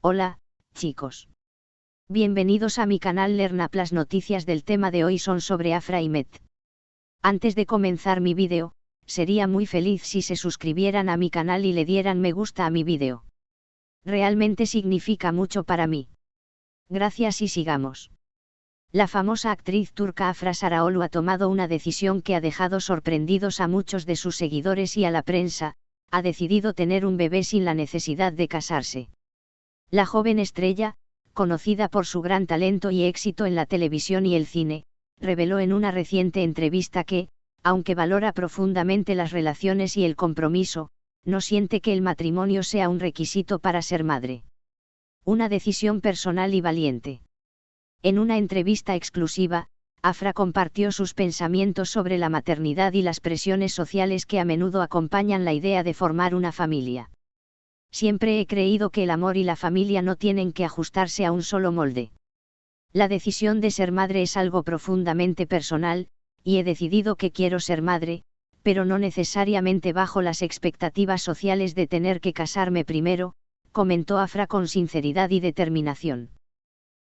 Hola, chicos. Bienvenidos a mi canal LearnUp. Las noticias del tema de hoy son sobre Afra y Met. Antes de comenzar mi vídeo, sería muy feliz si se suscribieran a mi canal y le dieran me gusta a mi vídeo. Realmente significa mucho para mí. Gracias y sigamos. La famosa actriz turca Afra Sarıoğlu ha tomado una decisión que ha dejado sorprendidos a muchos de sus seguidores y a la prensa. Ha decidido tener un bebé sin la necesidad de casarse. La joven estrella, conocida por su gran talento y éxito en la televisión y el cine, reveló en una reciente entrevista que, aunque valora profundamente las relaciones y el compromiso, no siente que el matrimonio sea un requisito para ser madre. Una decisión personal y valiente. En una entrevista exclusiva, Afra compartió sus pensamientos sobre la maternidad y las presiones sociales que a menudo acompañan la idea de formar una familia. Siempre he creído que el amor y la familia no tienen que ajustarse a un solo molde. La decisión de ser madre es algo profundamente personal, y he decidido que quiero ser madre, pero no necesariamente bajo las expectativas sociales de tener que casarme primero, comentó Afra con sinceridad y determinación.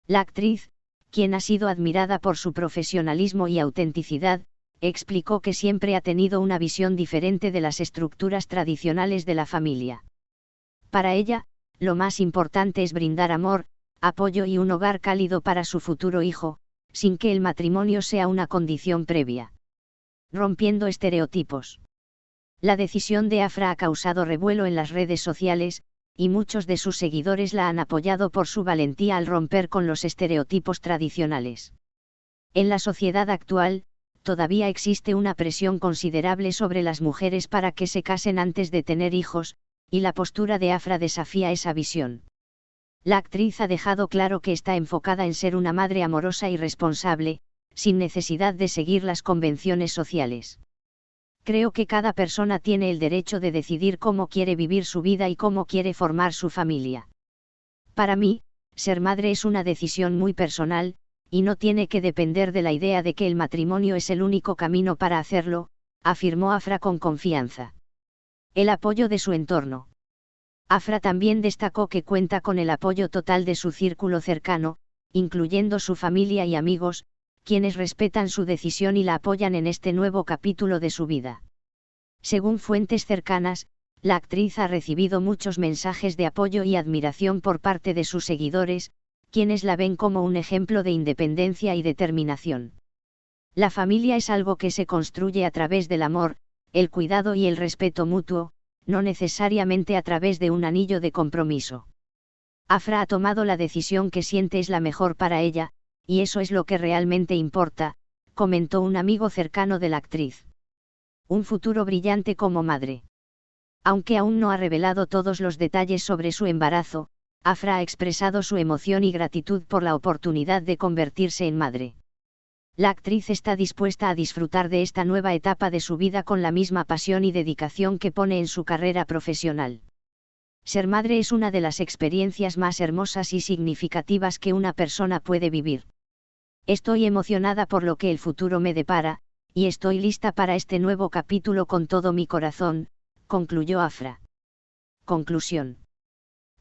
La actriz, quien ha sido admirada por su profesionalismo y autenticidad, explicó que siempre ha tenido una visión diferente de las estructuras tradicionales de la familia. Para ella, lo más importante es brindar amor, apoyo y un hogar cálido para su futuro hijo, sin que el matrimonio sea una condición previa. Rompiendo estereotipos. La decisión de Afra ha causado revuelo en las redes sociales, y muchos de sus seguidores la han apoyado por su valentía al romper con los estereotipos tradicionales. En la sociedad actual, todavía existe una presión considerable sobre las mujeres para que se casen antes de tener hijos, y la postura de Afra desafía esa visión. La actriz ha dejado claro que está enfocada en ser una madre amorosa y responsable, sin necesidad de seguir las convenciones sociales. Creo que cada persona tiene el derecho de decidir cómo quiere vivir su vida y cómo quiere formar su familia. Para mí, ser madre es una decisión muy personal, y no tiene que depender de la idea de que el matrimonio es el único camino para hacerlo, afirmó Afra con confianza. El apoyo de su entorno. Afra también destacó que cuenta con el apoyo total de su círculo cercano, incluyendo su familia y amigos, quienes respetan su decisión y la apoyan en este nuevo capítulo de su vida. Según fuentes cercanas, la actriz ha recibido muchos mensajes de apoyo y admiración por parte de sus seguidores, quienes la ven como un ejemplo de independencia y determinación. La familia es algo que se construye a través del amor, el cuidado y el respeto mutuo, no necesariamente a través de un anillo de compromiso. Afra ha tomado la decisión que siente es la mejor para ella, y eso es lo que realmente importa, comentó un amigo cercano de la actriz. Un futuro brillante como madre. Aunque aún no ha revelado todos los detalles sobre su embarazo, Afra ha expresado su emoción y gratitud por la oportunidad de convertirse en madre. La actriz está dispuesta a disfrutar de esta nueva etapa de su vida con la misma pasión y dedicación que pone en su carrera profesional. Ser madre es una de las experiencias más hermosas y significativas que una persona puede vivir. Estoy emocionada por lo que el futuro me depara, y estoy lista para este nuevo capítulo con todo mi corazón, concluyó Afra. Conclusión.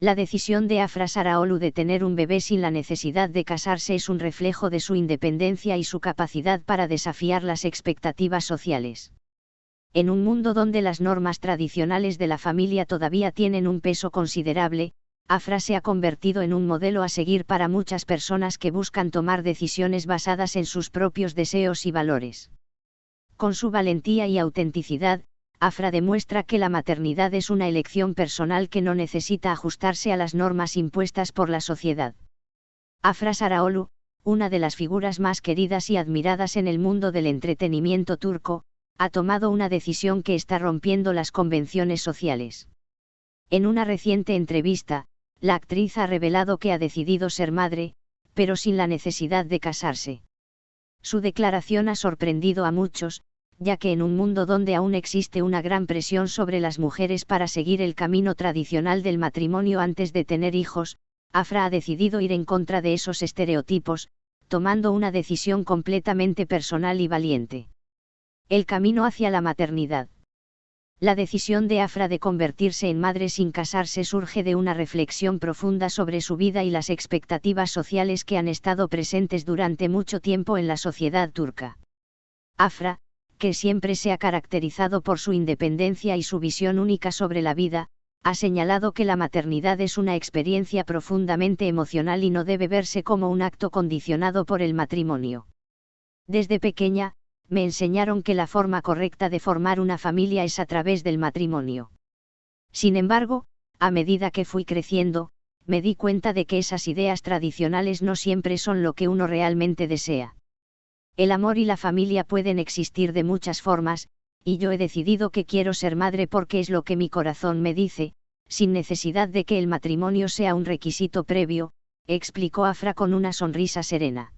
La decisión de Afra Sarıoğlu de tener un bebé sin la necesidad de casarse es un reflejo de su independencia y su capacidad para desafiar las expectativas sociales. En un mundo donde las normas tradicionales de la familia todavía tienen un peso considerable, Afra se ha convertido en un modelo a seguir para muchas personas que buscan tomar decisiones basadas en sus propios deseos y valores. Con su valentía y autenticidad, Afra demuestra que la maternidad es una elección personal que no necesita ajustarse a las normas impuestas por la sociedad. Afra Sarıoğlu, una de las figuras más queridas y admiradas en el mundo del entretenimiento turco, ha tomado una decisión que está rompiendo las convenciones sociales. En una reciente entrevista, la actriz ha revelado que ha decidido ser madre, pero sin la necesidad de casarse. Su declaración ha sorprendido a muchos, ya que en un mundo donde aún existe una gran presión sobre las mujeres para seguir el camino tradicional del matrimonio antes de tener hijos, Afra ha decidido ir en contra de esos estereotipos, tomando una decisión completamente personal y valiente. El camino hacia la maternidad. La decisión de Afra de convertirse en madre sin casarse surge de una reflexión profunda sobre su vida y las expectativas sociales que han estado presentes durante mucho tiempo en la sociedad turca. Afra, que siempre se ha caracterizado por su independencia y su visión única sobre la vida, ha señalado que la maternidad es una experiencia profundamente emocional y no debe verse como un acto condicionado por el matrimonio. Desde pequeña, me enseñaron que la forma correcta de formar una familia es a través del matrimonio. Sin embargo, a medida que fui creciendo, me di cuenta de que esas ideas tradicionales no siempre son lo que uno realmente desea. El amor y la familia pueden existir de muchas formas, y yo he decidido que quiero ser madre porque es lo que mi corazón me dice, sin necesidad de que el matrimonio sea un requisito previo, explicó Afra con una sonrisa serena.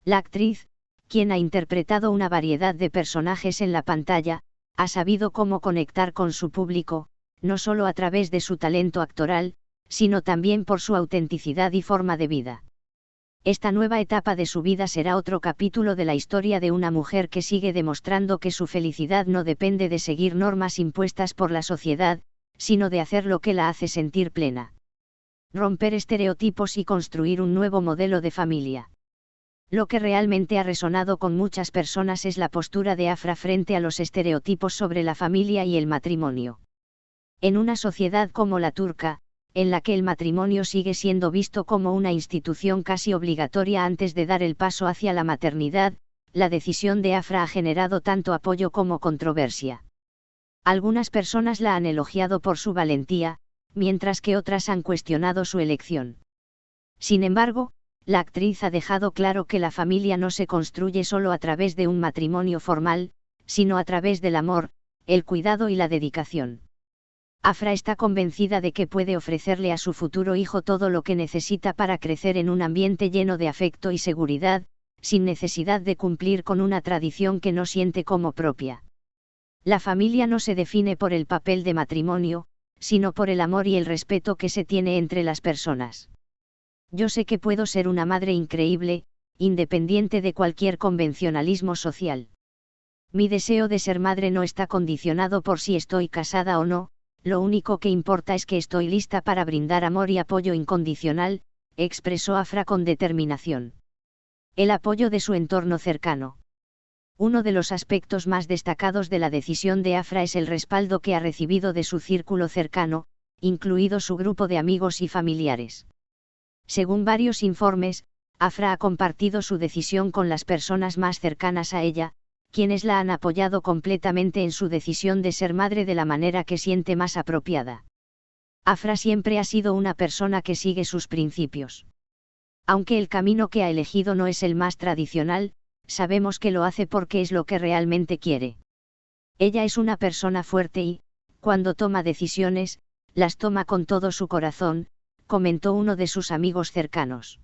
La actriz, quien ha interpretado una variedad de personajes en la pantalla, ha sabido cómo conectar con su público, no solo a través de su talento actoral, sino también por su autenticidad y forma de vida. Esta nueva etapa de su vida será otro capítulo de la historia de una mujer que sigue demostrando que su felicidad no depende de seguir normas impuestas por la sociedad, sino de hacer lo que la hace sentir plena. Romper estereotipos y construir un nuevo modelo de familia. Lo que realmente ha resonado con muchas personas es la postura de Afra frente a los estereotipos sobre la familia y el matrimonio. En una sociedad como la turca, en la que el matrimonio sigue siendo visto como una institución casi obligatoria antes de dar el paso hacia la maternidad, la decisión de Afra ha generado tanto apoyo como controversia. Algunas personas la han elogiado por su valentía, mientras que otras han cuestionado su elección. Sin embargo, la actriz ha dejado claro que la familia no se construye solo a través de un matrimonio formal, sino a través del amor, el cuidado y la dedicación. Afra está convencida de que puede ofrecerle a su futuro hijo todo lo que necesita para crecer en un ambiente lleno de afecto y seguridad, sin necesidad de cumplir con una tradición que no siente como propia. La familia no se define por el papel de matrimonio, sino por el amor y el respeto que se tiene entre las personas. Yo sé que puedo ser una madre increíble, independiente de cualquier convencionalismo social. Mi deseo de ser madre no está condicionado por si estoy casada o no, lo único que importa es que estoy lista para brindar amor y apoyo incondicional, expresó Afra con determinación. El apoyo de su entorno cercano. Uno de los aspectos más destacados de la decisión de Afra es el respaldo que ha recibido de su círculo cercano, incluido su grupo de amigos y familiares. Según varios informes, Afra ha compartido su decisión con las personas más cercanas a ella, quienes la han apoyado completamente en su decisión de ser madre de la manera que siente más apropiada. Afra siempre ha sido una persona que sigue sus principios. Aunque el camino que ha elegido no es el más tradicional, sabemos que lo hace porque es lo que realmente quiere. Ella es una persona fuerte y, cuando toma decisiones, las toma con todo su corazón, comentó uno de sus amigos cercanos.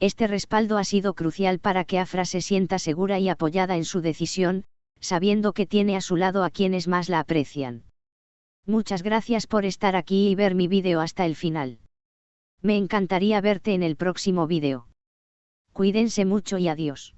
Este respaldo ha sido crucial para que Afra se sienta segura y apoyada en su decisión, sabiendo que tiene a su lado a quienes más la aprecian. Muchas gracias por estar aquí y ver mi vídeo hasta el final. Me encantaría verte en el próximo vídeo. Cuídense mucho y adiós.